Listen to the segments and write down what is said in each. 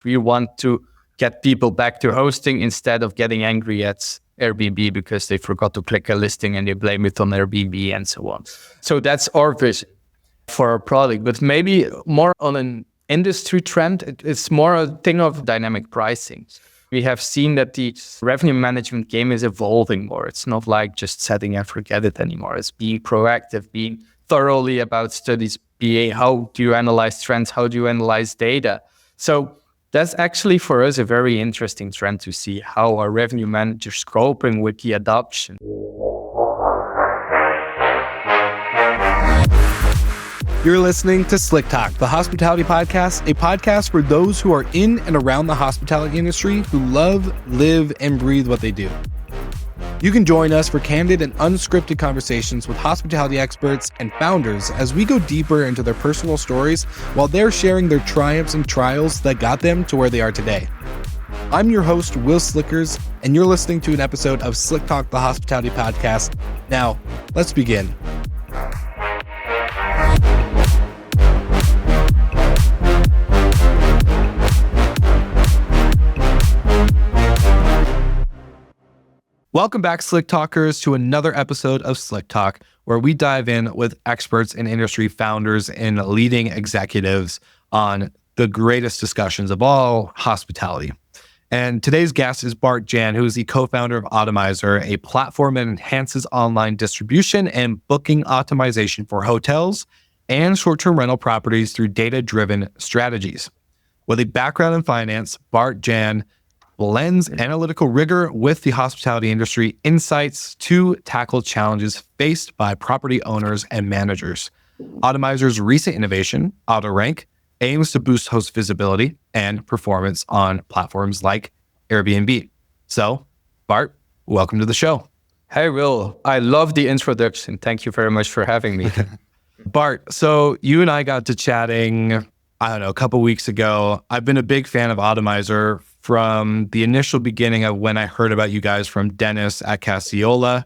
We want to get people back to hosting instead of getting angry at Airbnb because they forgot to click a listing and they blame it on Airbnb and so on. So that's our vision for our product, but maybe more on an industry trend. It's more a thing of dynamic pricing. We have seen that the revenue management game is evolving more. It's not like just setting and forget it anymore. It's being proactive, being thoroughly about studies, being how do you analyze trends, how do you analyze data. So that's actually for us a very interesting trend to see how our revenue managers coping with the adoption. You're listening to Slick Talk, the hospitality podcast, a podcast for those who are in and around the hospitality industry who love, live, and breathe what they do. You can join us for candid and unscripted conversations with hospitality experts and founders as we go deeper into their personal stories while they're sharing their triumphs and trials that got them to where they are today. I'm your host, Wil Slickers, and you're listening to an episode of Slick Talk, the hospitality podcast. Now, let's begin. Welcome back, Slick Talkers, to another episode of Slick Talk, where we dive in with experts and industry founders and leading executives on the greatest discussions of all, hospitality. And today's guest is Bart-Jan, who is the co-founder of Otamiser, a platform that enhances online distribution and booking optimization for hotels and short-term rental properties through data-driven strategies. With a background in finance, Bart-Jan blends analytical rigor with the hospitality industry insights to tackle challenges faced by property owners and managers. Otamiser's recent innovation, AutoRank, aims to boost host visibility and performance on platforms like Airbnb. So, Bart, welcome to the show. Hey, Will. I love the introduction. Thank you very much for having me. Bart, so you and I got to chatting, a couple weeks ago. I've been a big fan of Otamiser from the initial beginning of when I heard about you guys from Dennis at Cassiola.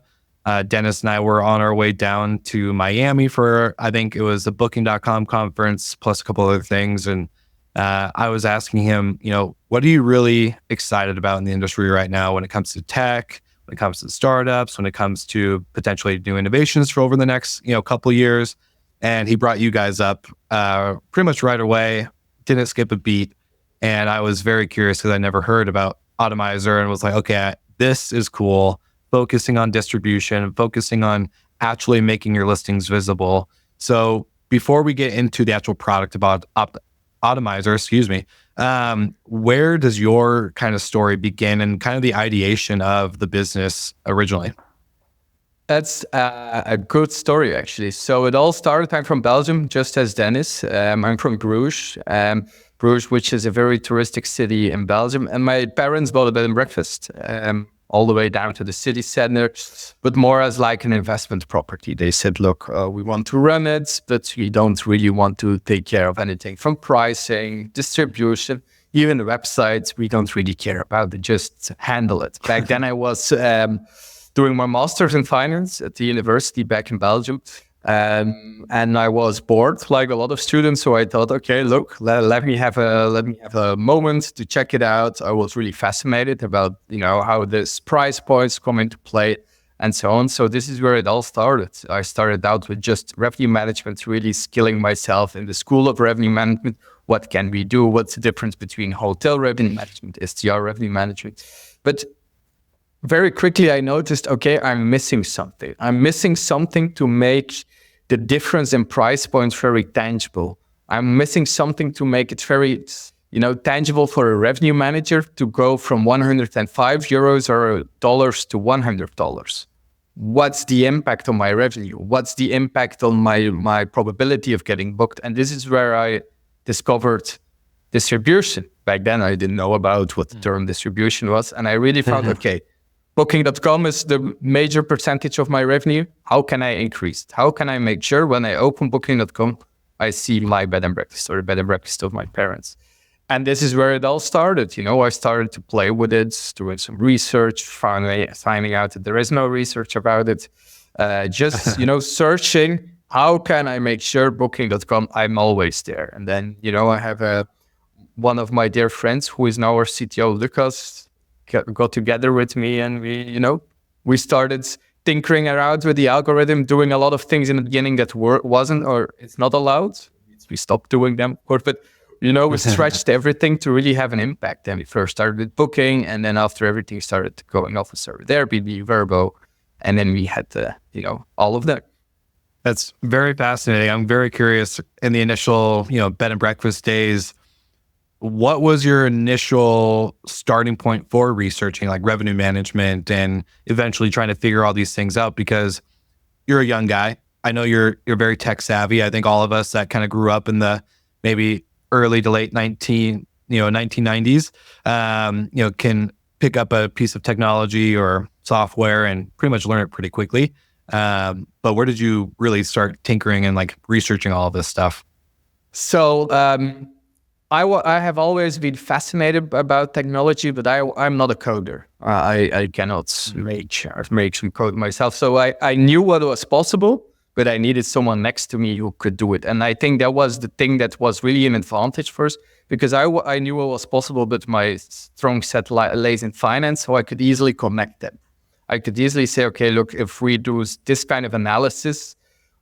Dennis and I were on our way down to Miami for, I think it was the Booking.com conference plus a couple other things. And I was asking him, what are you really excited about in the industry right now when it comes to tech, when it comes to startups, when it comes to potentially new innovations for over the next, couple of years? And he brought you guys up pretty much right away, didn't skip a beat. And I was very curious because I never heard about Otamiser and was like, okay, this is cool. Focusing on distribution, focusing on actually making your listings visible. So before we get into the actual product about Otamiser, where does your kind of story begin and kind of the ideation of the business originally? That's a good story, actually. So it all started, I'm from Belgium, just as Dennis. I'm from Bruges. Bruges, which is a very touristic city in Belgium. And my parents bought a bed and breakfast all the way down to the city center, but more as like an investment property. They said, look, we want to run it, but we don't really want to take care of anything from pricing, distribution, even the websites. We don't really care about it, just handle it. Back then I was doing my master's in finance at the university back in Belgium. And I was bored like a lot of students. So I thought, okay, look, let me have a moment to check it out. I was really fascinated about, how this price points come into play and so on. So this is where it all started. I started out with just revenue management, really skilling myself in the school of revenue management. What can we do? What's the difference between hotel revenue management, STR revenue management? But very quickly, I noticed, okay, I'm missing something. I'm missing something to make the difference in price points very tangible. I'm missing something to make it very, tangible for a revenue manager to go from 105 euros or dollars to $100. What's the impact on my revenue? What's the impact on my probability of getting booked? And this is where I discovered distribution. Back then, I didn't know about what the term distribution was. And I really found, okay, Booking.com is the major percentage of my revenue. How can I increase it? How can I make sure when I open Booking.com, I see my bed and breakfast or the bed and breakfast of my parents? And this is where it all started. I started to play with it, doing some research, finding out that there is no research about it. Searching, how can I make sure Booking.com, I'm always there? And then, I have one of my dear friends, who is now our CTO, Lucas, got together with me, and we started tinkering around with the algorithm, doing a lot of things in the beginning that wasn't, or it's not allowed. We stopped doing them, of course, but we stretched everything to really have an impact. And we first started with booking, and then after everything started going off, we started with Airbnb, Verbo, and then we had all of that. That's very fascinating. I'm very curious, in the initial, bed and breakfast days, what was your initial starting point for researching like revenue management and eventually trying to figure all these things out? Because you're a young guy. I know you're very tech savvy. I think all of us that kind of grew up in the maybe early to late 1990s, can pick up a piece of technology or software and pretty much learn it pretty quickly. But where did you really start tinkering and like researching all of this stuff? So I have always been fascinated about technology, but I'm not a coder. I cannot make some code myself. So I knew what was possible, but I needed someone next to me who could do it. And I think that was the thing that was really an advantage first, because I knew what was possible, but my strong set lays in finance, so I could easily connect them. I could easily say, okay, look, if we do this kind of analysis,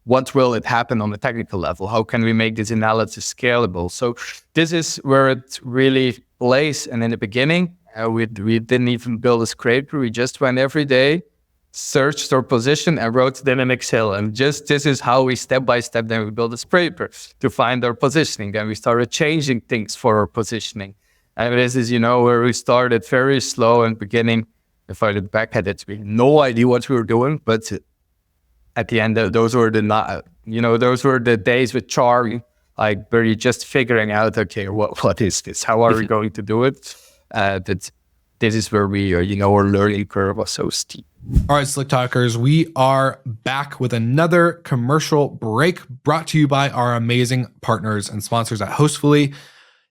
what will it happen on the technical level? How can we make this analysis scalable? So this is where it really lays. And in the beginning, we didn't even build a scraper. We just went every day, searched our position and wrote it in Excel. And just this is how we step by step, then we built a scraper to find our positioning. Then we started changing things for our positioning. And this is, where we started very slow in the beginning. If I look back at it, we had no idea what we were doing, but at the end, those were the days with Char, like where you're just figuring out, okay, what is this? How are we going to do it? But this is where we, our learning curve was so steep. All right, Slick Talkers, we are back with another commercial break brought to you by our amazing partners and sponsors at Hostfully.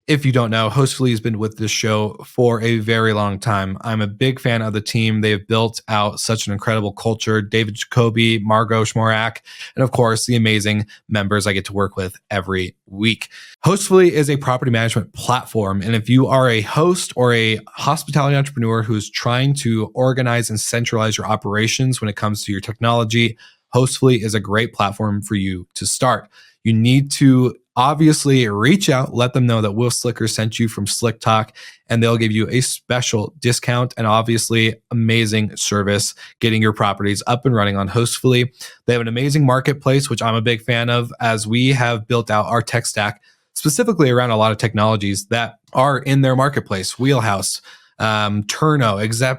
If you don't know, Hostfully has been with this show for a very long time. I'm a big fan of the team. They've built out such an incredible culture. David Jacoby, Margot Schmorak, and of course, the amazing members I get to work with every week. Hostfully is a property management platform. And if you are a host or a hospitality entrepreneur who's trying to organize and centralize your operations when it comes to your technology, Hostfully is a great platform for you to start. You need to obviously reach out, let them know that Wil Slickers sent you from Slick Talk, and they'll give you a special discount and obviously amazing service getting your properties up and running on Hostfully. They have an amazing marketplace, which I'm a big fan of, as we have built out our tech stack specifically around a lot of technologies that are in their marketplace. Wheelhouse, Turno,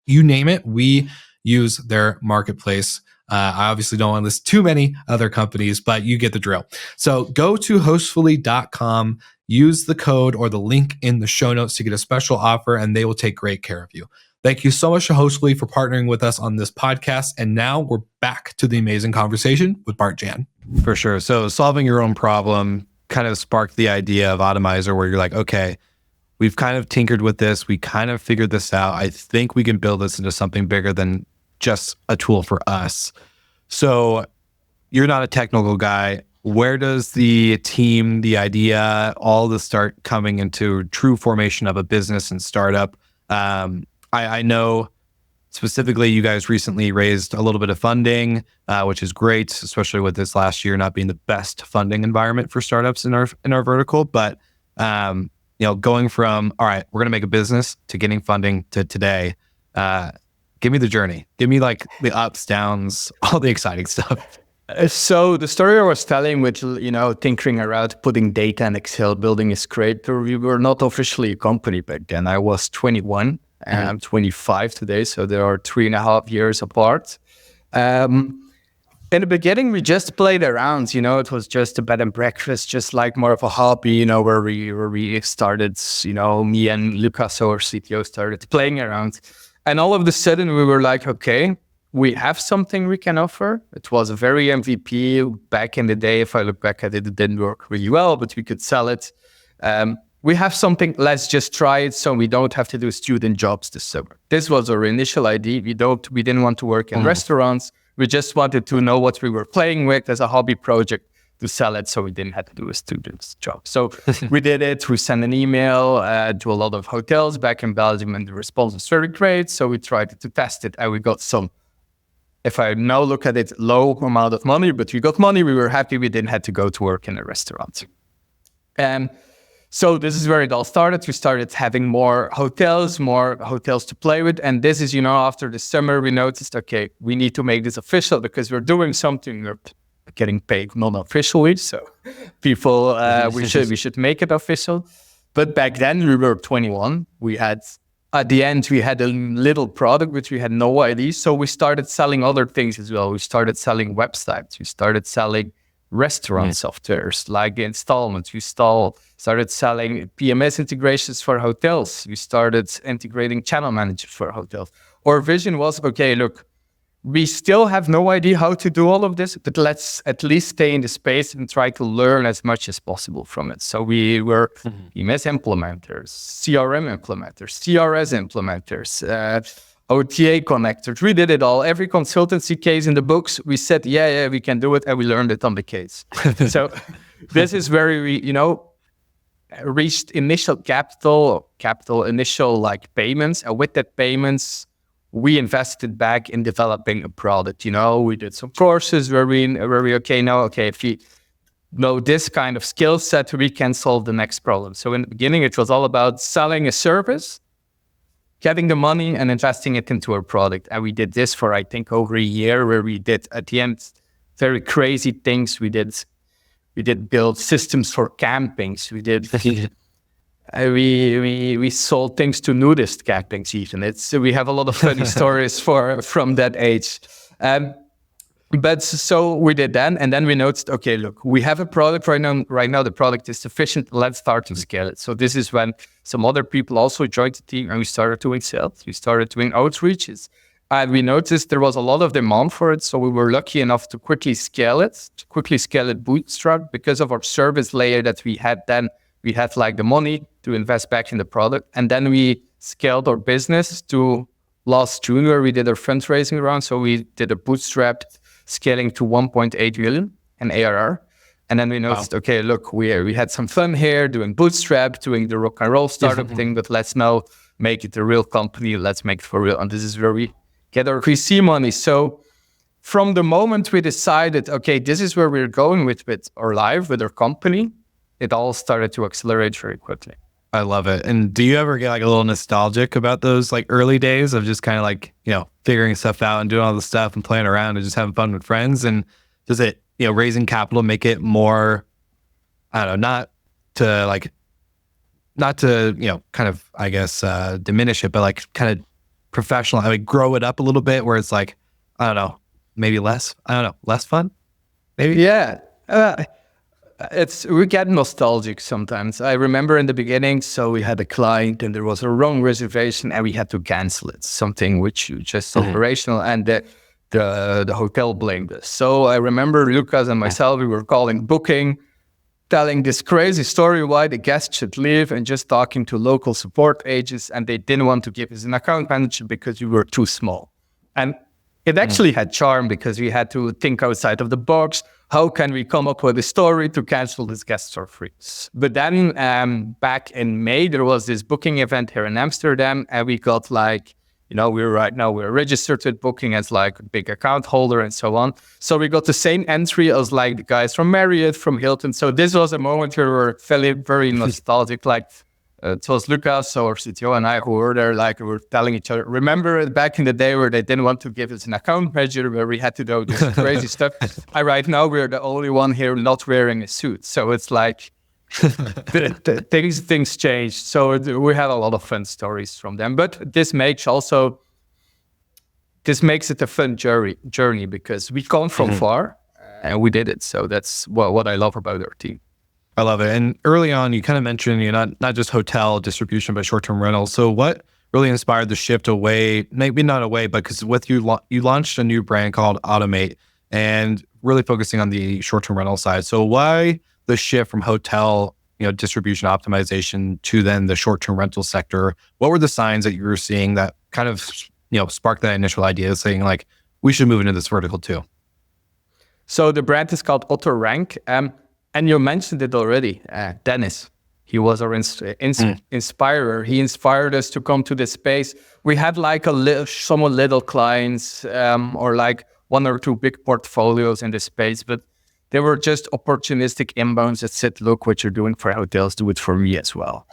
you name it, we use their marketplace. I obviously don't want to list too many other companies, but you get the drill. So go to hostfully.com, use the code or the link in the show notes to get a special offer, and they will take great care of you. Thank you so much to Hostfully for partnering with us on this podcast. And now we're back to the amazing conversation with Bart-Jan. For sure. So solving your own problem kind of sparked the idea of Otamiser, where you're like, okay, we've kind of tinkered with this. We kind of figured this out. I think we can build this into something bigger than just a tool for us. So you're not a technical guy. Where does the team, the idea, all this start coming into true formation of a business and startup? I know specifically you guys recently raised a little bit of funding, which is great, especially with this last year not being the best funding environment for startups in our vertical. But going from, all right, we're going to make a business, to getting funding, to today, give me the journey. Give me like the ups, downs, all the exciting stuff. So the story I was telling, which, tinkering around, putting data in Excel, building a scraper, we were not officially a company back then. I was 21 and I'm 25 today. So there are 3.5 years apart. In the beginning, we just played around, it was just a bed and breakfast, just like more of a hobby, where we started, me and Lucas, our CTO, started playing around. And all of a sudden we were like, okay, we have something we can offer. It was a very MVP back in the day. If I look back at it, it didn't work really well, but we could sell it. We have something, let's just try it so we don't have to do student jobs this summer. This was our initial idea. We didn't want to work in restaurants. We just wanted to know what we were playing with as a hobby project. to sell it, so we didn't have to do a student's job. So we did it. We sent an email to a lot of hotels back in Belgium, and the response was very great. So we tried to test it, and we got some, if I now look at it, low amount of money, but we got money. We were happy. We didn't have to go to work in a restaurant. So this is where it all started. We started having more hotels to play with. And this is, after the summer, we noticed, okay, we need to make this official because we're doing something, we're getting paid non-officially. So people, we should make it official. But back then we were 21. At the end, we had a little product, which we had no idea. So we started selling other things as well. We started selling websites. We started selling restaurant softwares like installments. We started selling PMS integrations for hotels. We started integrating channel managers for hotels. Our vision was, okay, look, we still have no idea how to do all of this, but let's at least stay in the space and try to learn as much as possible from it. So we were PMS implementers, CRM implementers, CRS implementers, OTA connectors. We did it all. Every consultancy case in the books, we said, yeah, we can do it, and we learned it on the case. So this is where we, reached initial capital, initial like payments, and with that payments, we invested back in developing a product. We did some courses where we if we know this kind of skill set, we can solve the next problem. So in the beginning, it was all about selling a service, getting the money and investing it into our product. And we did this for, I think, over a year, where we did, at the end, very crazy things. We did build systems for campings. We did... We sold things to nudist campings even. We have a lot of funny stories from that age. But so we did that, and then we noticed, okay, look, we have a product right now. Right now, the product is sufficient. Let's start to scale it. So this is when some other people also joined the team, and we started doing sales. We started doing outreaches, and we noticed there was a lot of demand for it. So we were lucky enough to quickly scale it bootstrap, because of our service layer that we had then. We had like the money to invest back in the product. And then we scaled our business to last June, where we did our fundraising round. So we did a bootstrap scaling to 1.8 million in ARR. And then we noticed, okay, look, we had some fun here doing bootstrap, doing the rock and roll startup thing, but let's now make it a real company. Let's make it for real. And this is where we get our VC money. So from the moment we decided, okay, this is where we're going with our life, with our company, it all started to accelerate very quickly. I love it. And do you ever get like a little nostalgic about those like early days of just kind of like, figuring stuff out and doing all the stuff and playing around and just having fun with friends? And does it, raising capital make it more, I don't know, not to, kind of, I guess, diminish it, but like kind of professional, like grow it up a little bit where it's like, I don't know, maybe less fun? Maybe? Yeah. We get nostalgic sometimes. I remember in the beginning, so we had a client and there was a wrong reservation and we had to cancel it, something which just operational, and the hotel blamed us. So I remember Lucas and myself, we were calling booking, telling this crazy story why the guest should leave, and just talking to local support agents, and they didn't want to give us an account manager because we were too small. And it actually had charm because we had to think outside of the box. How can we come up with a story to cancel this guest for free? But then back in May, there was this booking event here in Amsterdam, and we got we're registered with Booking as like a big account holder and so on. So we got the same entry as like the guys from Marriott, from Hilton. So this was a moment where we were feeling very nostalgic, like it was Lucas, our CTO, and I who were there, like we were telling each other, remember back in the day where they didn't want to give us an account manager, where we had to do this crazy stuff. Right now we're the only one here not wearing a suit. So it's like things changed. So we had a lot of fun stories from them. But this makes it a fun journey because we come from far and we did it. So that's what I love about our team. I love it. And early on, you kind of mentioned, not just hotel distribution, but short-term rentals. So what really inspired the shift away, maybe not away, but because with you launched a new brand called Automate and really focusing on the short-term rental side. So why the shift from hotel, distribution optimization to then the short-term rental sector? What were the signs that you were seeing that kind of, sparked that initial idea saying like, we should move into this vertical too? So the brand is called AutoRank. And you mentioned it already, Dennis. He was our inspirer. He inspired us to come to this space. We had like some little clients or like one or two big portfolios in this space, but they were just opportunistic inbounds that said, look, what you're doing for hotels, do it for me as well.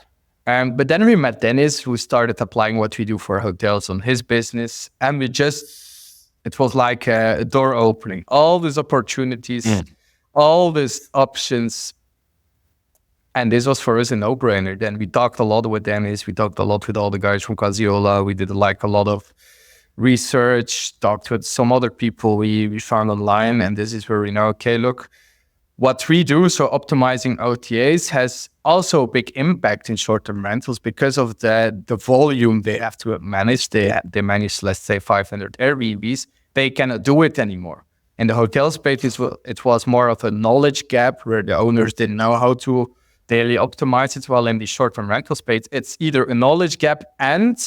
But then we met Dennis, who started applying what we do for hotels on his business. And it was like a door opening. All these opportunities, all these options. And this was for us a no-brainer. Then we talked a lot with Dennis. We talked a lot with all the guys from Casiola. We did like a lot of research, talked with some other people we found online. And this is where we know, okay, look, what we do, so optimizing OTAs, has also a big impact in short-term rentals because of the volume they have to manage. They manage, let's say, 500 Airbnbs. They cannot do it anymore. In the hotel space, it was more of a knowledge gap where the owners didn't know how to daily optimize it. While in the short-term rental space, it's either a knowledge gap and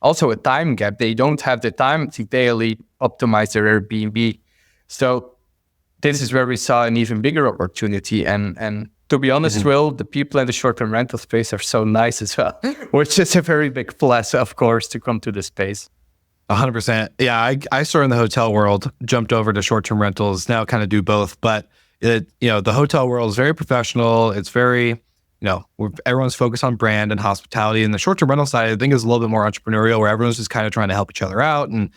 also a time gap. They don't have the time to daily optimize their Airbnb. So this is where we saw an even bigger opportunity. And to be honest, Wil, the people in the short-term rental space are so nice as well, which is a very big plus, of course, to come to the space. 100%. Yeah, I started in the hotel world, jumped over to short-term rentals, now kind of do both. But the hotel world is very professional. It's very, everyone's focused on brand and hospitality. And the short-term rental side, I think, is a little bit more entrepreneurial, where everyone's just kind of trying to help each other out and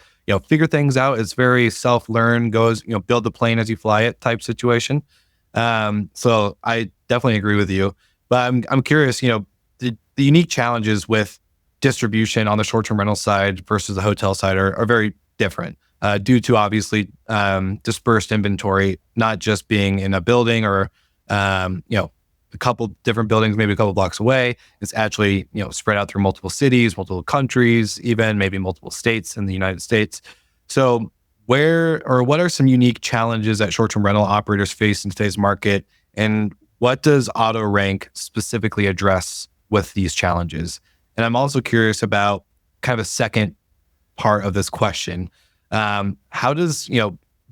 figure things out. It's very self-learn, build the plane as you fly it type situation. So I definitely agree with you. But I'm curious, the unique challenges with distribution on the short-term rental side versus the hotel side are very different due to obviously dispersed inventory, not just being in a building or a couple different buildings, maybe a couple blocks away. It's actually spread out through multiple cities, multiple countries, even maybe multiple states in the United States. So what are some unique challenges that short-term rental operators face in today's market, and what does AutoRank specifically address with these challenges? And I'm also curious about kind of a second part of this question. How does,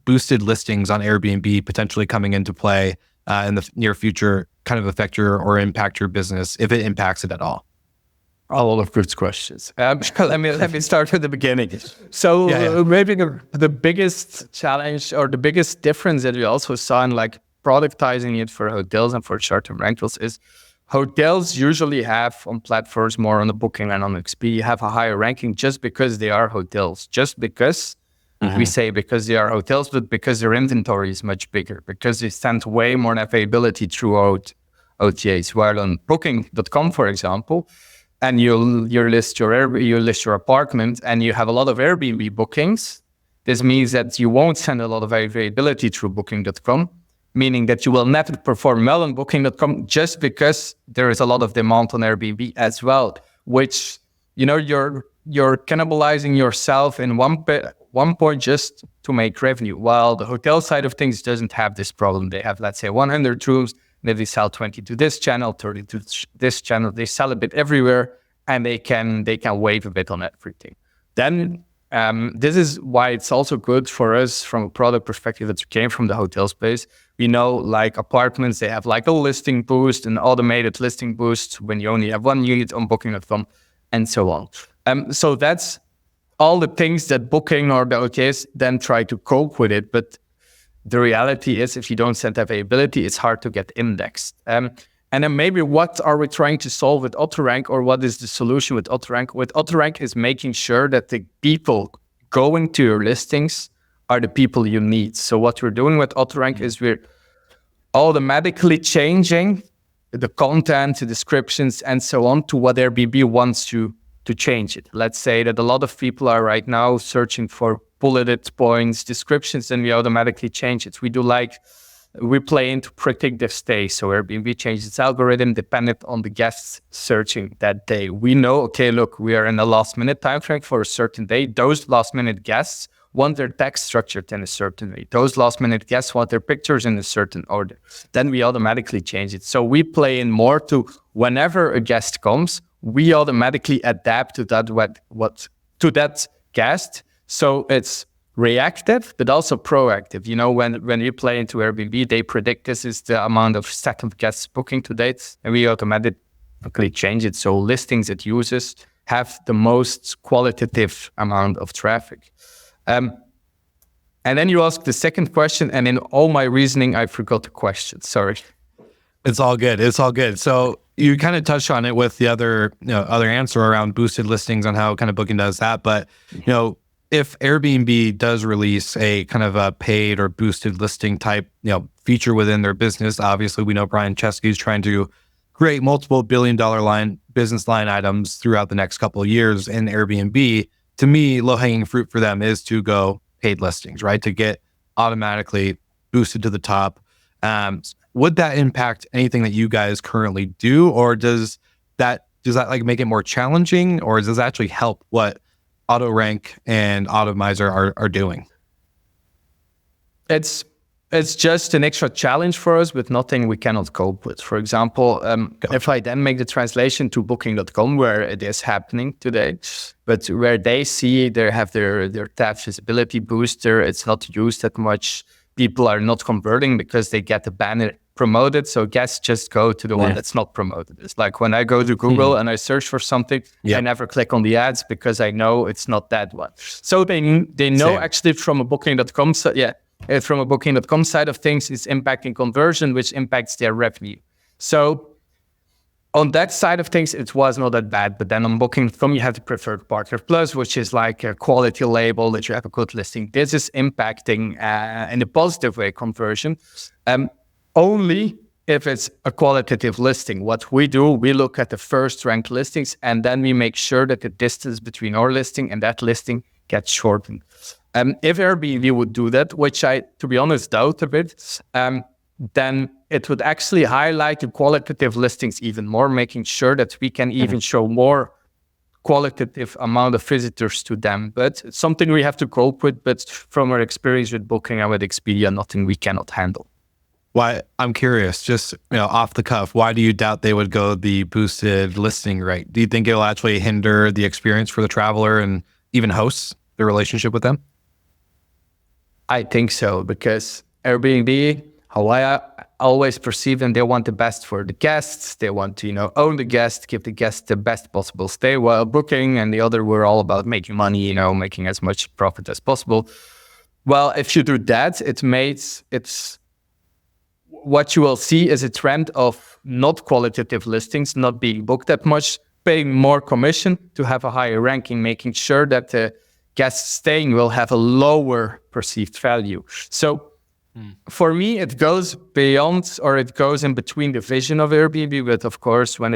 boosted listings on Airbnb potentially coming into play in the near future kind of affect or impact your business, if it impacts it at all? A lot of good questions. Let me start at the beginning. So maybe the biggest challenge or the biggest difference that we also saw in like productizing it for hotels and for short-term rentals is hotels usually have on platforms more on the Booking and on Expedia have a higher ranking just because they are hotels, just because we say because they are hotels, but because their inventory is much bigger, because they send way more availability throughout OTAs. While on Booking.com, for example, and you list your apartment and you have a lot of Airbnb bookings, this means that you won't send a lot of availability through Booking.com, meaning that you will never perform well on Booking.com just because there is a lot of demand on Airbnb as well, which, you're cannibalizing yourself in one point just to make revenue, while the hotel side of things doesn't have this problem. They have, let's say, 100 rooms, then they sell 20 to this channel, 30 to this channel. They sell a bit everywhere, and they can wave a bit on everything. Then this is why it's also good for us from a product perspective that came from the hotel space. We know, like apartments, they have like a listing boost, an automated listing boost when you only have one unit on Booking.com, and so on. So that's all the things that Booking or the OTAs then try to cope with it. But the reality is, if you don't send availability, it's hard to get indexed. And then maybe what are we trying to solve with AutoRank, or what is the solution with AutoRank? With AutoRank is making sure that the people going to your listings are the people you need. So what we're doing with AutoRank is we're automatically changing the content, the descriptions, and so on to what Airbnb wants to change it. Let's say that a lot of people are right now searching for bulleted points, descriptions, and we automatically change it. We play into predictive stay. So Airbnb changes its algorithm dependent on the guests searching that day. We know, okay, look, we are in a last minute time frame for a certain day. Those last minute guests want their text structured in a certain way. Those last minute guests want their pictures in a certain order. Then we automatically change it. So we play in more to whenever a guest comes, we automatically adapt to that to that guest. So it's reactive, but also proactive. You know, when you play into Airbnb, they predict this is the amount of second guests booking to date, and we automatically change it. So listings it uses have the most qualitative amount of traffic. And then you ask the second question, and in all my reasoning, I forgot the question. Sorry. It's all good. It's all good. So you kind of touched on it with the other answer around boosted listings on how kind of Booking does that. But, if Airbnb does release a kind of a paid or boosted listing type, feature within their business, obviously we know Brian Chesky is trying to create multiple billion-dollar business line items throughout the next couple of years in Airbnb. To me, low-hanging fruit for them is to go paid listings, right? To get automatically boosted to the top. Would that impact anything that you guys currently do, or does that like make it more challenging, or does that actually help what AutoRank and Otamiser are doing? It's just an extra challenge for us with nothing we cannot cope with. For example, if I then make the translation to Booking.com, where it is happening today, but where they have their tab visibility booster, it's not used that much. People are not converting because they get the banner promoted. So guests just go to the one that's not promoted. It's like when I go to Google and I search for something, I never click on the ads because I know it's not that one. So they know actually from a Booking.com from a Booking.com side of things, it's impacting conversion, which impacts their revenue. So on that side of things, it was not that bad. But then on Booking.com, you have the preferred partner plus, which is like a quality label that you have a good listing. This is impacting in a positive way conversion. Only if it's a qualitative listing. What we do, we look at the first ranked listings, and then we make sure that the distance between our listing and that listing gets shortened. If Airbnb would do that, which I, to be honest, doubt a bit, then it would actually highlight the qualitative listings even more, making sure that we can even show more qualitative amount of visitors to them. But it's something we have to cope with. But from our experience with Booking and with Expedia, nothing we cannot handle. Why? I'm curious, just off the cuff, why do you doubt they would go the boosted listing rate? Do you think it'll actually hinder the experience for the traveler and even hosts, the relationship with them? I think so, because Airbnb, how I always perceive them, they want the best for the guests. They want to, own the guest, give the guest the best possible stay while booking. And the other, we're all about making money, making as much profit as possible. Well, if you do that, it's what you will see is a trend of not qualitative listings, not being booked that much, paying more commission to have a higher ranking, making sure that the guests staying will have a lower perceived value. So for me, it goes beyond, or it goes in between the vision of Airbnb. But of course, when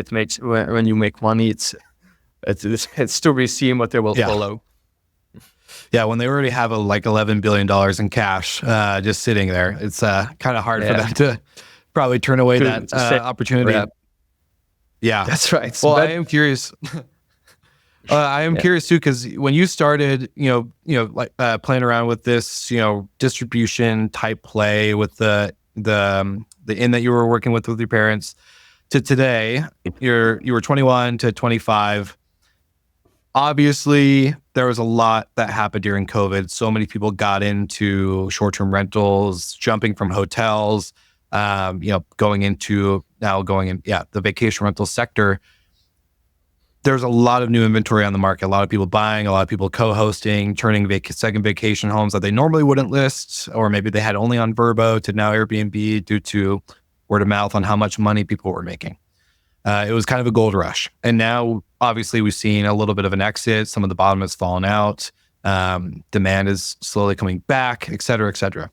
you make money, it's to be seen what they will follow. Yeah, when they already have like $11 billion in cash just sitting there, it's kind of hard for them to probably turn away that opportunity. Yeah, that's right. Well, I am curious. I am curious too, because when you started, playing around with this, distribution type play with the inn that you were working with your parents, to today, you were 21 to 25. Obviously, there was a lot that happened during COVID. So many people got into short-term rentals, jumping from hotels, going in the vacation rental sector. There's a lot of new inventory on the market. A lot of people buying, a lot of people co-hosting, turning second vacation homes that they normally wouldn't list, or maybe they had only on Vrbo to now Airbnb due to word of mouth on how much money people were making. It was kind of a gold rush. And now, obviously, we've seen a little bit of an exit. Some of the bottom has fallen out. Demand is slowly coming back, et cetera, et cetera.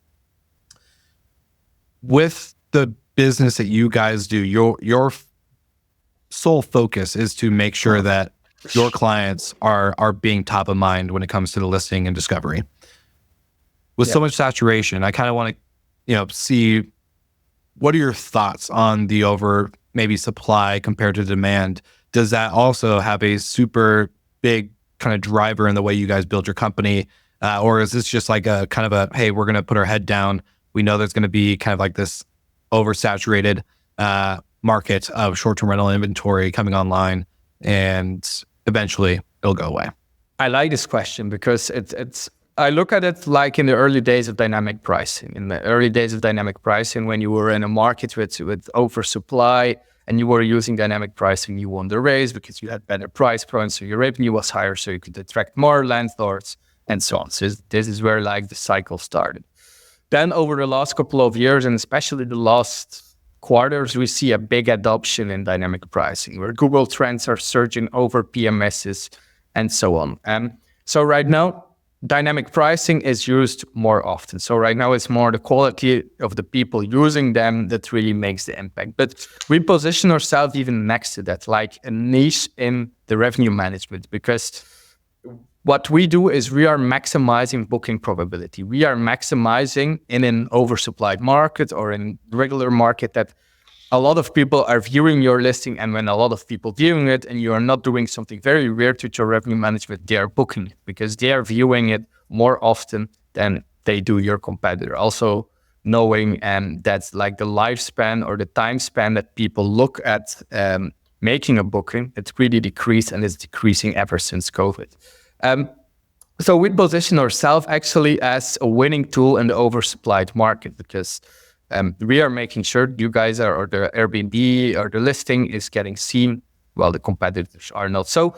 With the business that you guys do, your sole focus is to make sure that your clients are being top of mind when it comes to the listing and discovery. With so much saturation, I kind of want to, see what are your thoughts on the maybe supply compared to demand? Does that also have a super big kind of driver in the way you guys build your company? Or is this just like a kind of a, hey, we're going to put our head down. We know there's going to be kind of like this oversaturated market of short-term rental inventory coming online, and eventually it'll go away. I like this question because I look at it like in the early days of dynamic pricing. In the early days of dynamic pricing, when you were in a market with oversupply and you were using dynamic pricing, you won the race because you had better price points, so your revenue was higher, so you could attract more landlords and so on. So this is where like the cycle started. Then over the last couple of years, and especially the last quarters, we see a big adoption in dynamic pricing, where Google Trends are surging over PMSs and so on. So right now, dynamic pricing is used more often. So right now it's more the quality of the people using them that really makes the impact. But we position ourselves even next to that, like a niche in the revenue management, because what we do is we are maximizing booking probability. We are maximizing in an oversupplied market or in regular market that a lot of people are viewing your listing, and when a lot of people viewing it and you are not doing something very weird with your revenue management, they are booking it because they are viewing it more often than they do your competitor. Also knowing that's like the lifespan or the time span that people look at making a booking, it's really decreased, and it's decreasing ever since COVID. So we position ourselves actually as a winning tool in the oversupplied market, because we are making sure you guys are, or the Airbnb or the listing is getting seen while the competitors are not. So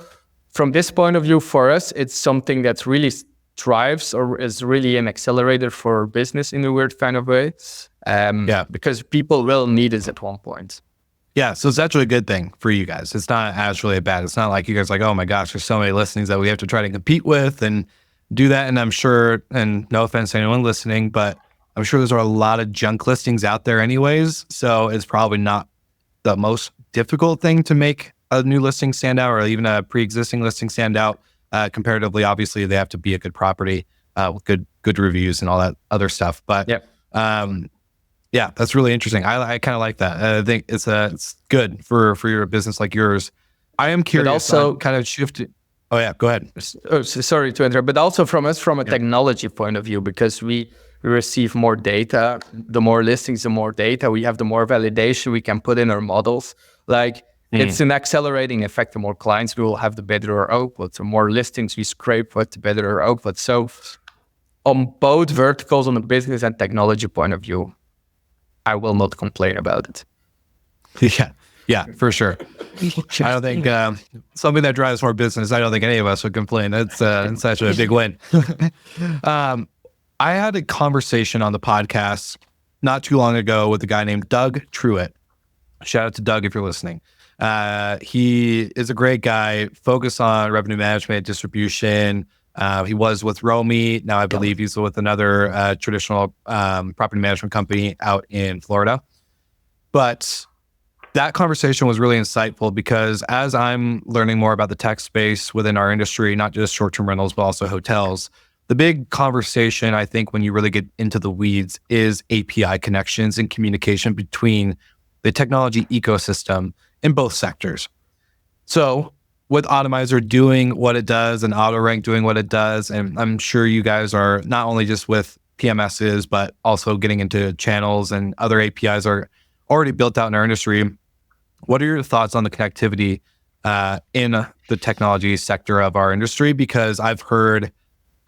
from this point of view, for us, it's something that really thrives or is really an accelerator for business in a weird kind of way. Because people will need it at one point. Yeah, so it's actually a good thing for you guys. It's not actually bad. It's not like you guys are like, oh my gosh, there's so many listings that we have to try to compete with and do that. And I'm sure, and no offense to anyone listening, but I'm sure there's a lot of junk listings out there anyways. So it's probably not the most difficult thing to make a new listing stand out, or even a pre-existing listing stand out. Comparatively, obviously, they have to be a good property with good reviews and all that other stuff. But yeah, that's really interesting. I kind of like that. I think it's good for your business like yours. I am curious. But also, kind of shifted. Oh yeah, go ahead. Sorry to interrupt, but also from a technology point of view, because we receive more data. The more listings, the more data we have, the more validation we can put in our models. Like it's an accelerating effect. The more clients we will have, the better our output. The more listings we scrape with, the better our output. So on both verticals, on the business and technology point of view, I will not complain about it. Yeah, for sure. I don't think something that drives more business, I don't think any of us would complain. It's actually a big win. I had a conversation on the podcast not too long ago with a guy named Doug Truitt. Shout out to Doug if you're listening. He is a great guy, focused on revenue management, distribution. He was with Romy. Now I believe he's with another traditional property management company out in Florida. But that conversation was really insightful, because as I'm learning more about the tech space within our industry, not just short-term rentals, but also hotels, the big conversation, I think, when you really get into the weeds is API connections and communication between the technology ecosystem in both sectors. So with Otamiser doing what it does and AutoRank doing what it does, and I'm sure you guys are not only just with PMSs, but also getting into channels and other APIs are already built out in our industry. What are your thoughts on the connectivity in the technology sector of our industry? Because I've heard,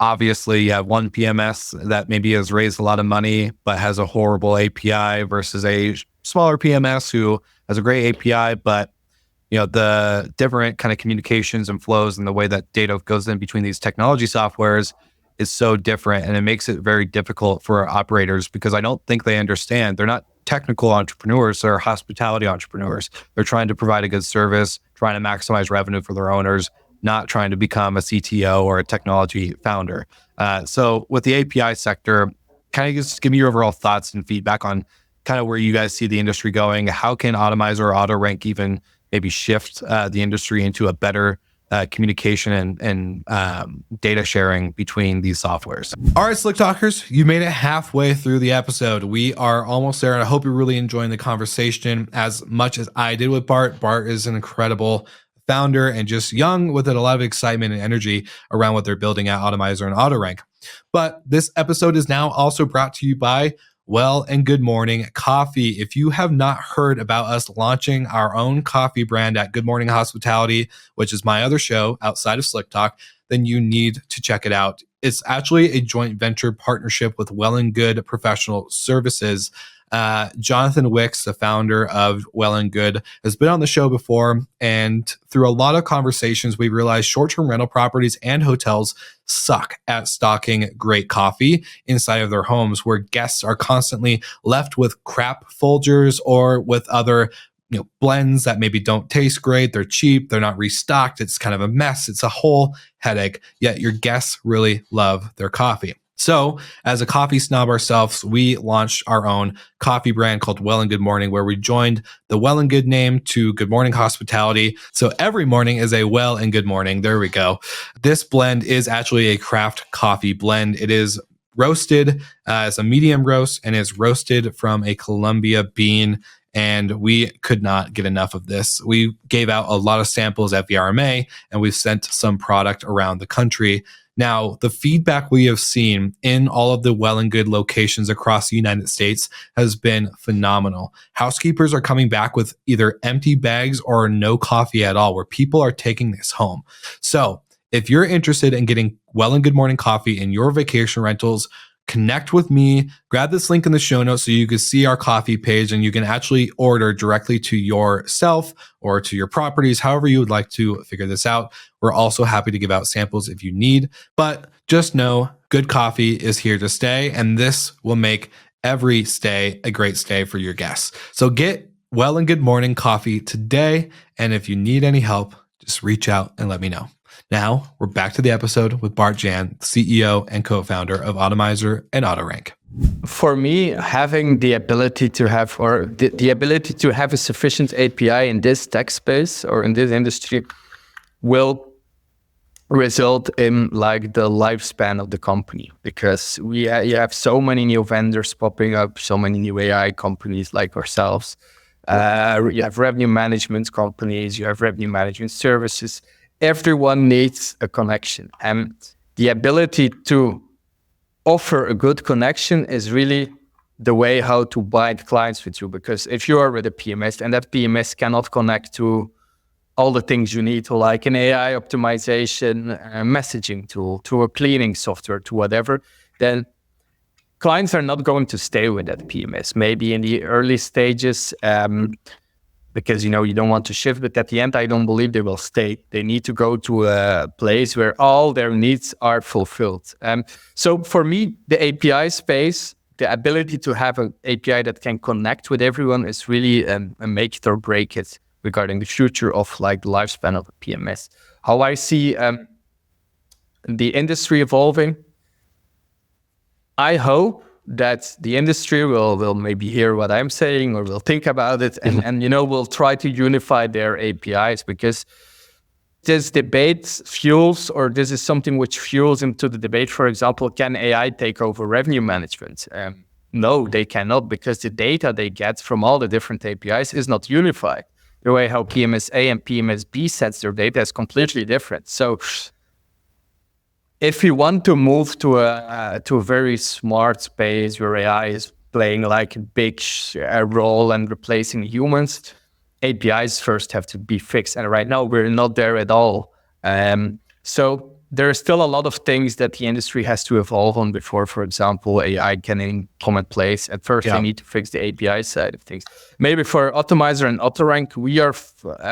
obviously, you have one PMS that maybe has raised a lot of money, but has a horrible API versus a smaller PMS who has a great API, but the different kind of communications and flows and the way that data goes in between these technology softwares is so different. And it makes it very difficult for operators, because I don't think they understand. They're not technical entrepreneurs, they're hospitality entrepreneurs. They're trying to provide a good service, trying to maximize revenue for their owners, not trying to become a CTO or a technology founder. So with the API sector, kind of just give me your overall thoughts and feedback on kind of where you guys see the industry going. How can Otamiser or AutoRank even maybe shift the industry into a better communication and data sharing between these softwares? All right, Slick Talkers, you made it halfway through the episode. We are almost there, and I hope you're really enjoying the conversation as much as I did with Bart. Bart is an incredible founder and just young with a lot of excitement and energy around what they're building at Otamiser and AutoRank. But this episode is now also brought to you by Well and Good Morning Coffee. If you have not heard about us launching our own coffee brand at Good Morning Hospitality, which is my other show outside of Slick Talk, then you need to check it out. It's actually a joint venture partnership with Well and Good Professional Services. Jonathan Wicks, the founder of Well and Good, has been on the show before. And through a lot of conversations, we realized short-term rental properties and hotels suck at stocking great coffee inside of their homes, where guests are constantly left with crap Folgers or with other blends that maybe don't taste great. They're cheap. They're not restocked. It's kind of a mess. It's a whole headache. Yet your guests really love their coffee. So as a coffee snob ourselves, we launched our own coffee brand called Well and Good Morning, where we joined the Well and Good name to Good Morning Hospitality. So every morning is a Well and Good Morning. There we go. This blend is actually a craft coffee blend. It is roasted as a medium roast and is roasted from a Colombia bean. And we could not get enough of this. We gave out a lot of samples at VRMA, and we've sent some product around the country. Now, the feedback we have seen in all of the Well and Good locations across the United States has been phenomenal. Housekeepers are coming back with either empty bags or no coffee at all, where people are taking this home. So if you're interested in getting Well and Good Morning coffee in your vacation rentals, connect with me, grab this link in the show notes so you can see our coffee page and you can actually order directly to yourself or to your properties, however you would like to figure this out. We're also happy to give out samples if you need, but just know good coffee is here to stay, and this will make every stay a great stay for your guests. So get Well and Good Morning coffee today, and if you need any help, just reach out and let me know. Now, we're back to the episode with Bart-Jan, CEO and co-founder of Otamiser and AutoRank. For me, having the ability to have, or the ability to have a sufficient API in this tech space or in this industry will result in like the lifespan of the company, because you have so many new vendors popping up, so many new AI companies like ourselves. You have revenue management companies, you have revenue management services. Everyone needs a connection, and the ability to offer a good connection is really the way how to bind clients with you. Because if you are with a PMS and that PMS cannot connect to all the things you need, to like an AI optimization, messaging tool, to a cleaning software, to whatever, then clients are not going to stay with that PMS. Maybe in the early stages, because you don't want to shift, but at the end, I don't believe they will stay. They need to go to a place where all their needs are fulfilled. So for me, the API space, the ability to have an API that can connect with everyone is really a make it or break it regarding the future of like the lifespan of a PMS. How I see the industry evolving, I hope that the industry will maybe hear what I'm saying or will think about it and will try to unify their APIs, because this debate fuels, or this is something which fuels into the debate. For example, can AI take over revenue management? No, they cannot, because the data they get from all the different APIs is not unified. The way how PMS A and PMS B sets their data is completely different. So if you want to move to a very smart space where AI is playing like a big role and replacing humans, APIs first have to be fixed. And right now we're not there at all. So there are still a lot of things that the industry has to evolve on before, for example, AI can come in place. At first, they need to fix the API side of things. Maybe for Otamiser and AutoRank, we are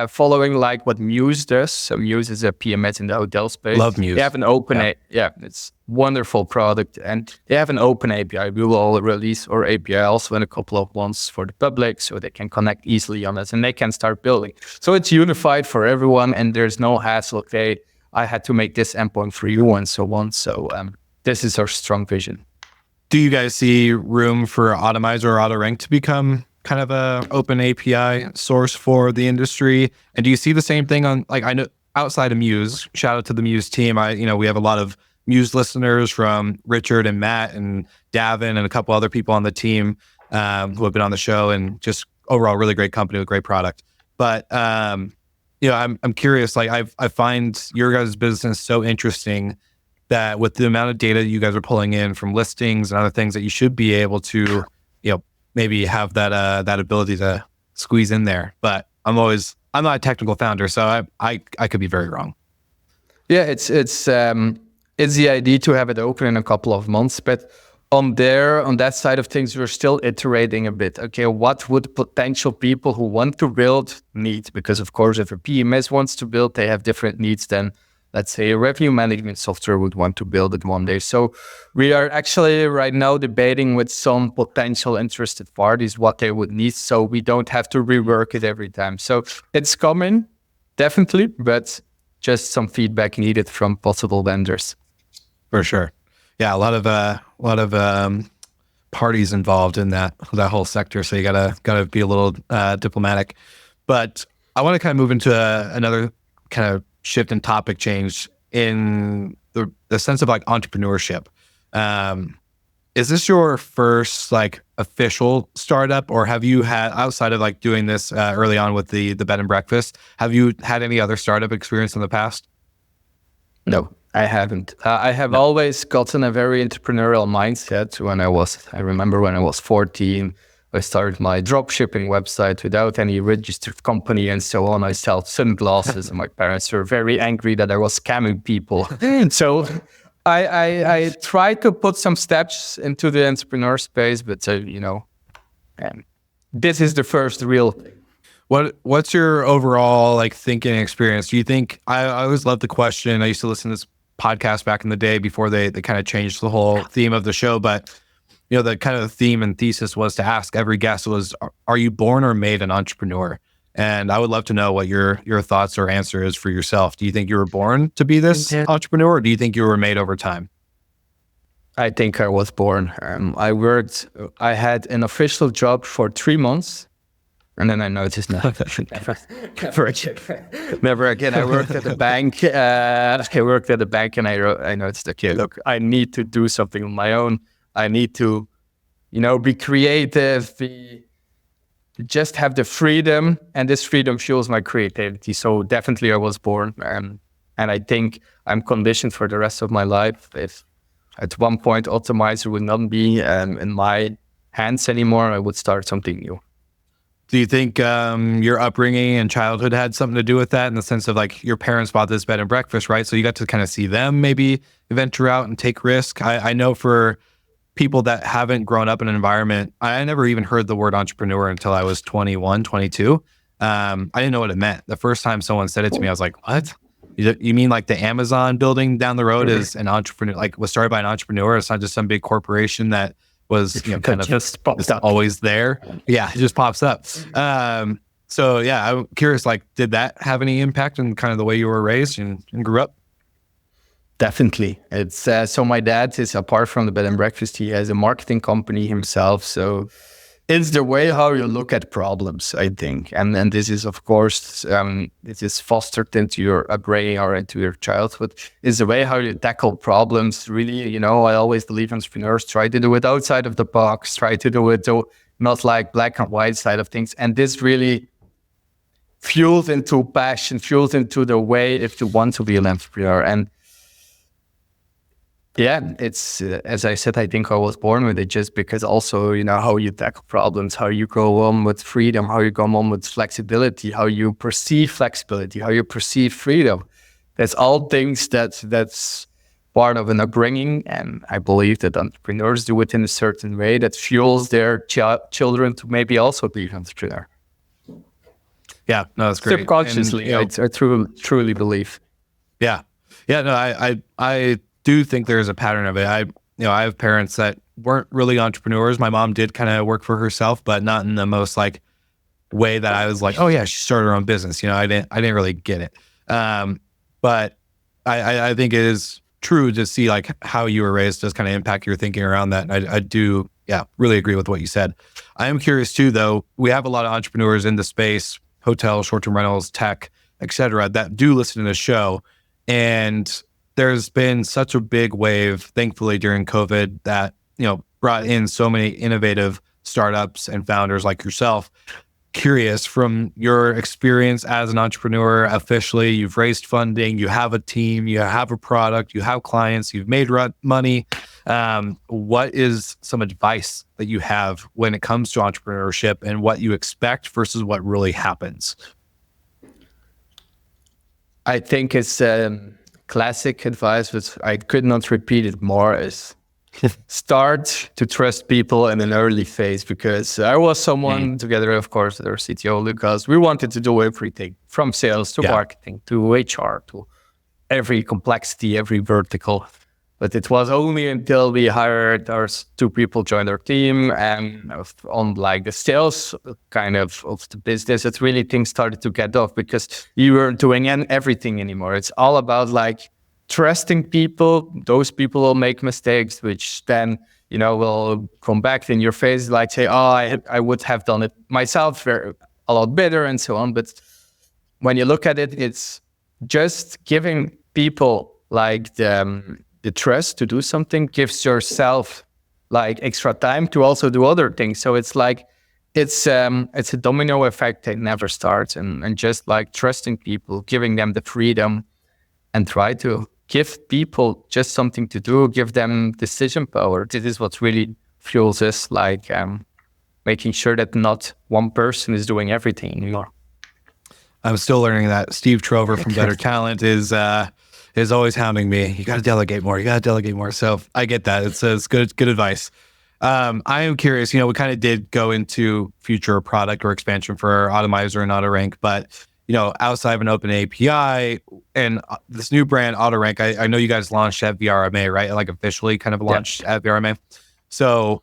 following like what Muse does. So Muse is a PMS in the hotel space. Love Muse. They have an open, it's wonderful product, and they have an open API. We will release our API also in a couple of months for the public, so they can connect easily on us and they can start building. So it's unified for everyone, and there's no hassle. Okay, I had to make this endpoint for you and so on. So this is our strong vision. Do you guys see room for Otamiser or AutoRank to become kind of a open API source for the industry? And do you see the same thing on, like, I know outside of Muse, shout out to the Muse team. We have a lot of Muse listeners from Richard and Matt and Davin and a couple other people on the team who have been on the show, and just overall really great company with great product. But I'm curious, like I find your guys' business so interesting that with the amount of data you guys are pulling in from listings and other things, that you should be able to, maybe have that ability to squeeze in there. But I'm not a technical founder, so I could be very wrong. Yeah, it's the idea to have it open in a couple of months, but on that side of things, we're still iterating a bit. Okay, what would potential people who want to build need? Because of course, if a PMS wants to build, they have different needs than, let's say, a revenue management software would want to build it one day. So we are actually right now debating with some potential interested parties what they would need, so we don't have to rework it every time. So it's coming, definitely, but just some feedback needed from possible vendors. For sure. Yeah, a lot of parties involved in that whole sector, so you gotta be a little diplomatic. But I want to kind of move into another kind of shift in topic change in the sense of like entrepreneurship. Is this your first like official startup, or have you had, outside of like doing this early on with the bed and breakfast, have you had any other startup experience in the past? No, I haven't. I have always gotten a very entrepreneurial mindset. I remember when I was 14, I started my drop shipping website without any registered company and so on. I sold sunglasses and my parents were very angry that I was scamming people. So I tried to put some steps into the entrepreneur space, but this is the first real thing. What's your overall like thinking experience? Do you think, I always love the question. I used to listen to this podcast back in the day before they kind of changed the whole theme of the show, but the kind of theme and thesis was to ask every guest was, are you born or made an entrepreneur? And I would love to know what your thoughts or answer is for yourself. Do you think you were born to be this entrepreneur, or do you think you were made over time? I think I was born. I had an official job for 3 months. And then I noticed, never again. I worked at the bank. And I noticed, okay, look, I need to do something on my own. I need to, be creative, just have the freedom, and this freedom fuels my creativity. So definitely I was born. And I think I'm conditioned for the rest of my life. If at one point Otamiser would not be in my hands anymore, I would start something new. Do you think your upbringing and childhood had something to do with that, in the sense of like your parents bought this bed and breakfast, right? So you got to kind of see them maybe venture out and take risk. I know for people that haven't grown up in an environment, I never even heard the word entrepreneur until I was 21, 22. I didn't know what it meant. The first time someone said it to me, I was like, what? You mean like the Amazon building down the road is an entrepreneur, like was started by an entrepreneur? It's not just some big corporation that was kind of just always there. Yeah, it just pops up. So yeah, I'm curious, like, did that have any impact on kind of the way you were raised and grew up? Definitely. It's so my dad is, apart from the bed and breakfast, he has a marketing company himself. So it's the way how you look at problems, I think. And this is, of course, it is fostered into your upbringing or into your childhood. It's the way how you tackle problems. Really, I always believe entrepreneurs try to do it outside of the box, try to do it not like black and white side of things. And this really fuels into passion, fuels into the way if you want to be an entrepreneur. And yeah, it's, as I said, I think I was born with it, just because also, how you tackle problems, how you go on with freedom, how you go on with flexibility, how you perceive flexibility, how you perceive freedom. That's all things that's part of an upbringing. And I believe that entrepreneurs do it in a certain way that fuels their children to maybe also be an entrepreneur. Yeah, no, that's great. Subconsciously, I truly believe. Yeah. Yeah, no, I do think there's a pattern of it. I have parents that weren't really entrepreneurs. My mom did kind of work for herself, but not in the most like way that I was like, oh yeah, she started her own business. I didn't really get it. But I think it is true to see like how you were raised does kind of impact your thinking around that. And I do, really agree with what you said. I am curious too, though. We have a lot of entrepreneurs in the space, hotels, short-term rentals, tech, et cetera, that do listen to the show. And there's been such a big wave, thankfully, during COVID that, brought in so many innovative startups and founders like yourself. Curious, from your experience as an entrepreneur, officially, you've raised funding, you have a team, you have a product, you have clients, you've made money. What is some advice that you have when it comes to entrepreneurship, and what you expect versus what really happens? I think it's classic advice, but I could not repeat it more, is start to trust people in an early phase, because I was someone together, of course, with our CTO, Lucas, we wanted to do everything from sales to marketing to HR to every complexity, every vertical. But it was only until we hired our 2 people joined our team and on like the sales kind of the business, that really things started to get off, because you weren't doing everything anymore. It's all about like trusting people. Those people will make mistakes, which then, will come back in your face, like say, oh, I would have done it myself a lot better and so on. But when you look at it, it's just giving people like the trust to do something gives yourself like extra time to also do other things. So it's like, it's a domino effect that never starts, and just like trusting people, giving them the freedom, and try to give people just something to do, give them decision power. This is what really fuels us, like making sure that not one person is doing everything anymore. I'm still learning that. Steve Trover from Better Talent is always hounding me. You got to delegate more. You got to delegate more. So I get that. It's good advice. I am curious. We kind of did go into future product or expansion for Otamiser and AutoRank, but outside of an open API and this new brand AutoRank, I know you guys launched at VRMA, right? Like officially kind of launched at VRMA. So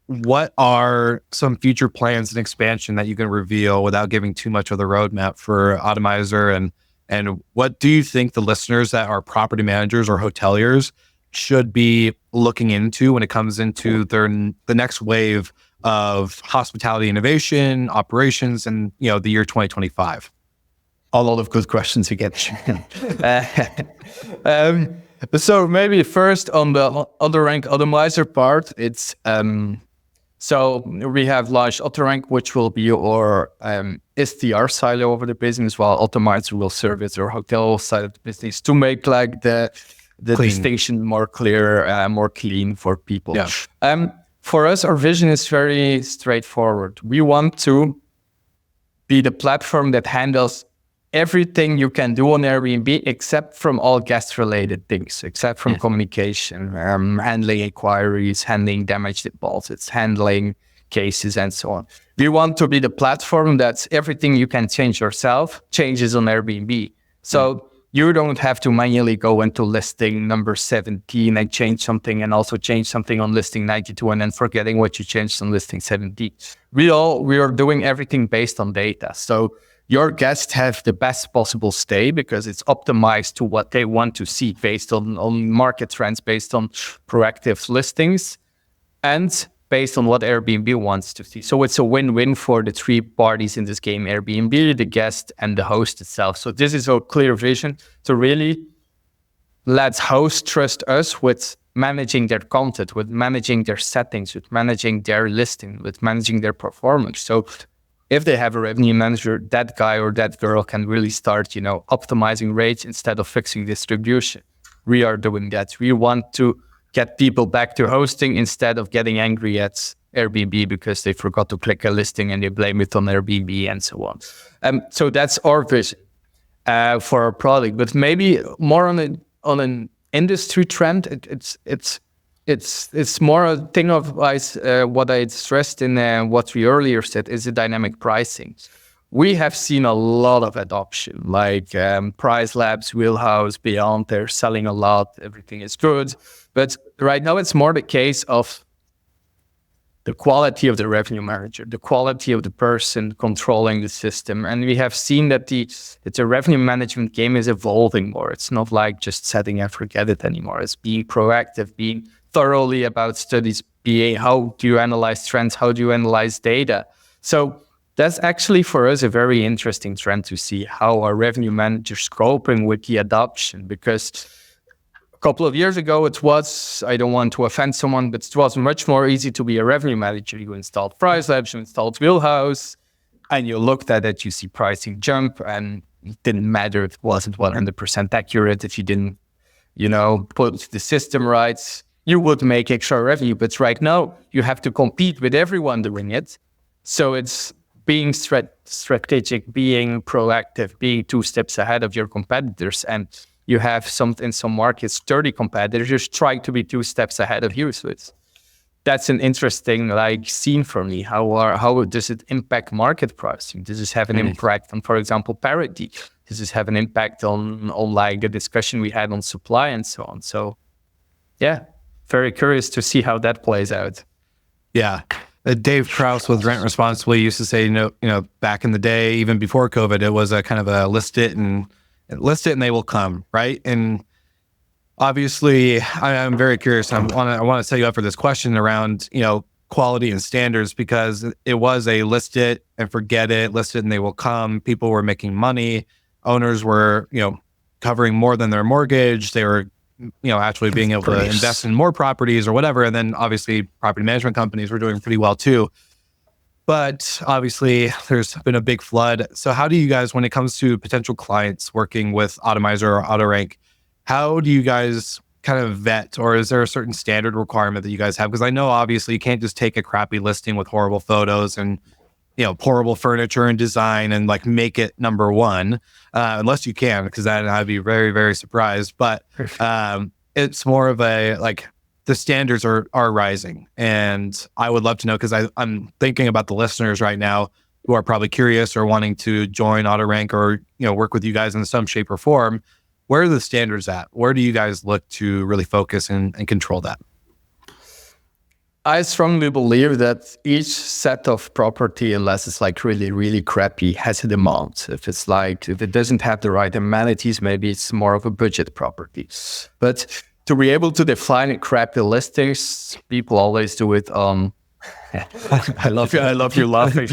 what are some future plans and expansion that you can reveal without giving too much of the roadmap for Otamiser? And what do you think the listeners that are property managers or hoteliers should be looking into when it comes into the next wave of hospitality innovation, operations, and the year 2025? A lot of good questions again. So maybe first on the AutoRank Otamiser part, it's so we have launched AutoRank, which will be our STR silo over the business, while Otamiser will serve as our hotel side of the business to make like the distinction more clear, more clean for people. Yeah. For us, our vision is very straightforward. We want to be the platform that handles everything you can do on Airbnb, except from all guest-related things, except from communication, handling inquiries, handling damage deposits, handling cases, and so on. We want to be the platform that's everything you can change yourself, changes on Airbnb. So you don't have to manually go into listing number 17 and change something, and also change something on listing 92 and then forgetting what you changed on listing 17. We are doing everything based on data. So your guests have the best possible stay because it's optimized to what they want to see based on market trends, based on proactive listings, and based on what Airbnb wants to see. So it's a win-win for the 3 parties in this game: Airbnb, the guest, and the host itself. So this is our clear vision to really let hosts trust us with managing their content, with managing their settings, with managing their listing, with managing their performance. So if they have a revenue manager, that guy or that girl can really start, optimizing rates instead of fixing distribution. We are doing that. We want to get people back to hosting instead of getting angry at Airbnb because they forgot to click a listing and they blame it on Airbnb and so on. So that's our vision for our product. But maybe more on an industry trend, it's more a thing of what I stressed in what we earlier said is the dynamic pricing. We have seen a lot of adoption, like Price Labs, Wheelhouse, Beyond. They're selling a lot. Everything is good. But right now, it's more the case of the quality of the revenue manager, the quality of the person controlling the system. And we have seen that the revenue management game is evolving more. It's not like just setting and forget it anymore. It's being proactive, being thoroughly about studies, being how do you analyze trends, how do you analyze data. So that's actually for us a very interesting trend to see how our revenue managers coping with the adoption, because a couple of years ago, it was, I don't want to offend someone, but it was much more easy to be a revenue manager. You installed Price Labs, you installed Wheelhouse, and you looked at it, you see pricing jump, and it didn't matter if it wasn't 100% accurate, if you didn't, put the system right, you would make extra revenue. But right now, you have to compete with everyone doing it. So it's being strategic, being proactive, being 2 steps ahead of your competitors. And you have in some markets 30 competitors trying to be 2 steps ahead of you. So that's an interesting like scene for me. How does it impact market pricing? Does this have an impact on, for example, parity? Does this have an impact on like the discussion we had on supply and so on? So yeah, very curious to see how that plays out. Yeah. Dave Krause with Rent Responsibly used to say, you know, back in the day, even before COVID, it was a kind of a list it and they will come, right? And obviously, I'm very curious. I want to set you up for this question around, you know, quality and standards, because it was a list it and forget it, list it and they will come. People were making money. Owners were, you know, covering more than their mortgage. They were, you know, actually being able to invest in more properties or whatever. And then obviously property management companies were doing pretty well too. But obviously there's been a big flood. So how do you guys, when it comes to potential clients working with Otamiser or AutoRank, how do you guys kind of vet, or is there a certain standard requirement that you guys have? Because I know obviously you can't just take a crappy listing with horrible photos and, you know, horrible furniture and design and like make it number one, unless you can, because I'd be very, very surprised. But it's more of a like the standards are rising, and I would love to know, because I'm thinking about the listeners right now who are probably curious or wanting to join AutoRank or, you know, work with you guys in some shape or form. Where are the standards at? Where do you guys look to really focus and control that? I strongly believe that each set of property, unless it's like really, really crappy, has a demand. If it doesn't have the right amenities, maybe it's more of a budget property. But to be able to define crappy listings, people always do it on. I love you laughing.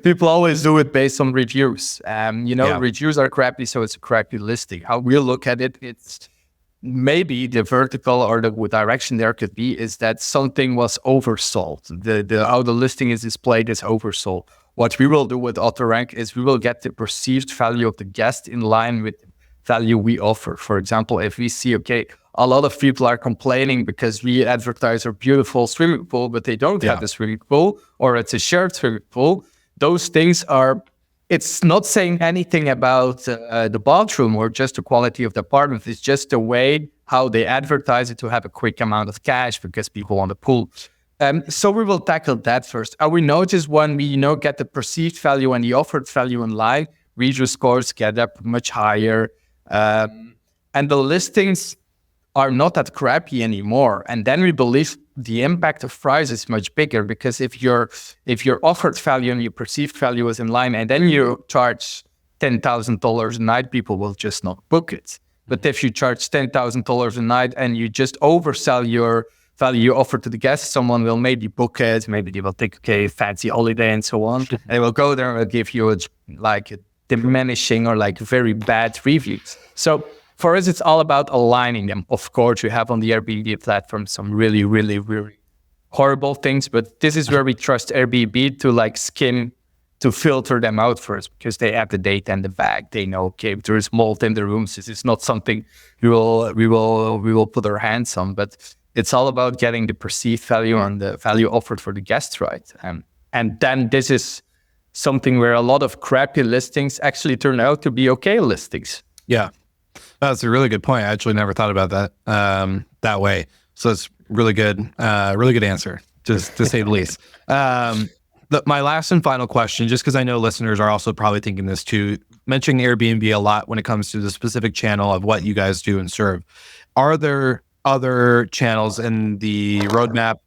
People always do it based on reviews. Reviews are crappy, so it's a crappy listing. How we look at it, it's maybe the vertical or the direction there could be is that something was oversold. How the listing is displayed is oversold. What we will do with AutoRank is we will get the perceived value of the guest in line with the value we offer. For example, if we see, a lot of people are complaining because we advertise our beautiful swimming pool, but they don't have the swimming pool, or it's a shared swimming pool. Those things it's not saying anything about the bathroom or just the quality of the apartment. It's just the way how they advertise it to have a quick amount of cash because people want a pool. So we will tackle that first. And we notice when we get the perceived value and the offered value in line, review scores get up much higher. And the listings are not that crappy anymore. And then we believe the impact of price is much bigger, because if your offered value and your perceived value is in line, and then you charge $10,000 a night, people will just not book it. But if you charge $10,000 a night and you just oversell your value you offer to the guests, someone will maybe book it, maybe they will take a fancy holiday and so on. And they will go there and will give you a diminishing or like very bad reviews. So for us, it's all about aligning them. Of course, you have on the Airbnb platform some really, really, really horrible things, but this is where we trust Airbnb to filter them out first, because they have the data in the bag. They know, if there is mold in the rooms, this is not something we will put our hands on. But it's all about getting the perceived value and the value offered for the guests right. And then this is something where a lot of crappy listings actually turn out to be okay listings. Yeah. That's a really good point. I actually never thought about that that way. So it's really good answer, just to say the least. My last and final question, just because I know listeners are also probably thinking this too, mentioning Airbnb a lot when it comes to the specific channel of what you guys do and serve. Are there other channels in the roadmap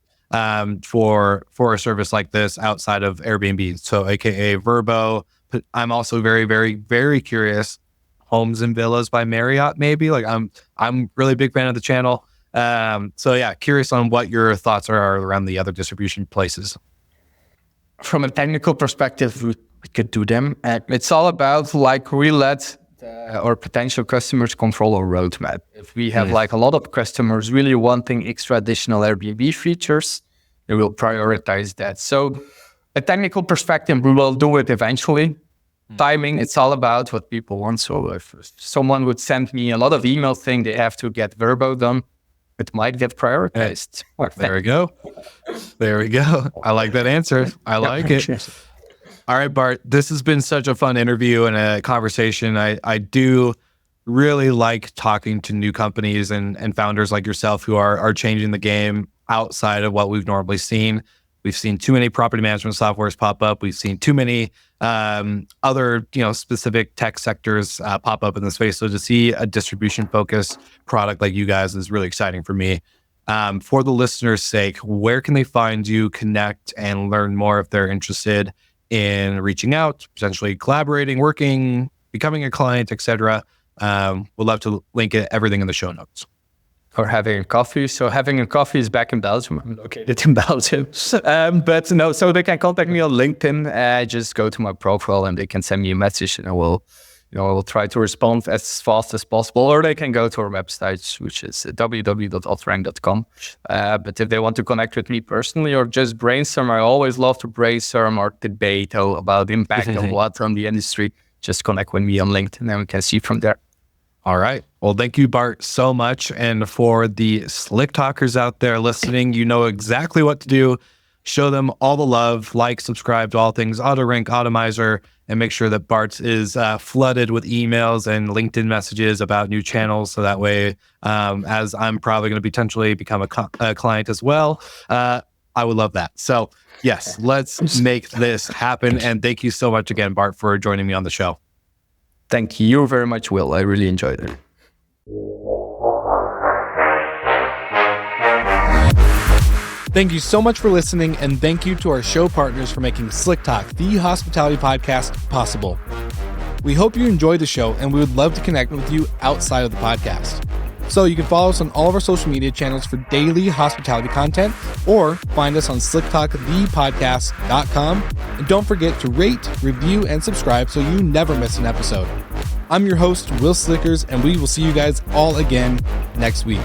for a service like this outside of Airbnb? So AKA Vrbo. But I'm also very, very, very curious. Homes and Villas by Marriott, maybe. Like I'm really big fan of the channel. So yeah, curious on what your thoughts are around the other distribution places. From a technical perspective, we could do them. It's all about we let our potential customers control our roadmap. If we have a lot of customers really wanting extra additional Airbnb features, we will prioritize that. So a technical perspective, we will do it eventually. Timing, it's all about what people want. So if someone would send me a lot of emails saying they have to get Vrbo done, it might get prioritized. There we go. I like that answer. I like it. All right, Bart, this has been such a fun interview and a conversation. I do really like talking to new companies and founders like yourself who are changing the game outside of what we've normally seen. We've seen too many property management softwares pop up. We've seen too many other, specific tech sectors pop up in the space. So to see a distribution-focused product like you guys is really exciting for me. For the listeners' sake, where can they find you, connect, and learn more if they're interested in reaching out, potentially collaborating, working, becoming a client, etc.? We'd love to link everything in the show notes. Or having a coffee. So having a coffee is back in Belgium. I'm located in Belgium. But no, so they can contact me on LinkedIn. Just go to my profile and they can send me a message and I will try to respond as fast as possible. Or they can go to our website, which is www.autorank.com. But if they want to connect with me personally or just brainstorm, I always love to brainstorm or debate about the impact of what from the industry. Just connect with me on LinkedIn and we can see from there. All right. Well, thank you, Bart, so much. And for the slick talkers out there listening, you know exactly what to do. Show them all the love, like, subscribe to all things AutoRank, Otamiser, and make sure that Bart is flooded with emails and LinkedIn messages about new channels. So that way, as I'm probably going to potentially become a client as well, I would love that. So yes, let's make this happen. And thank you so much again, Bart, for joining me on the show. Thank you very much, Will. I really enjoyed it. Thank you so much for listening, and thank you to our show partners for making Slick Talk, the hospitality podcast, possible. We hope you enjoyed the show, and we would love to connect with you outside of the podcast. So you can follow us on all of our social media channels for daily hospitality content, or find us on slicktalkthepodcast.com. And don't forget to rate, review, and subscribe so you never miss an episode. I'm your host, Wil Slickers, and we will see you guys all again next week.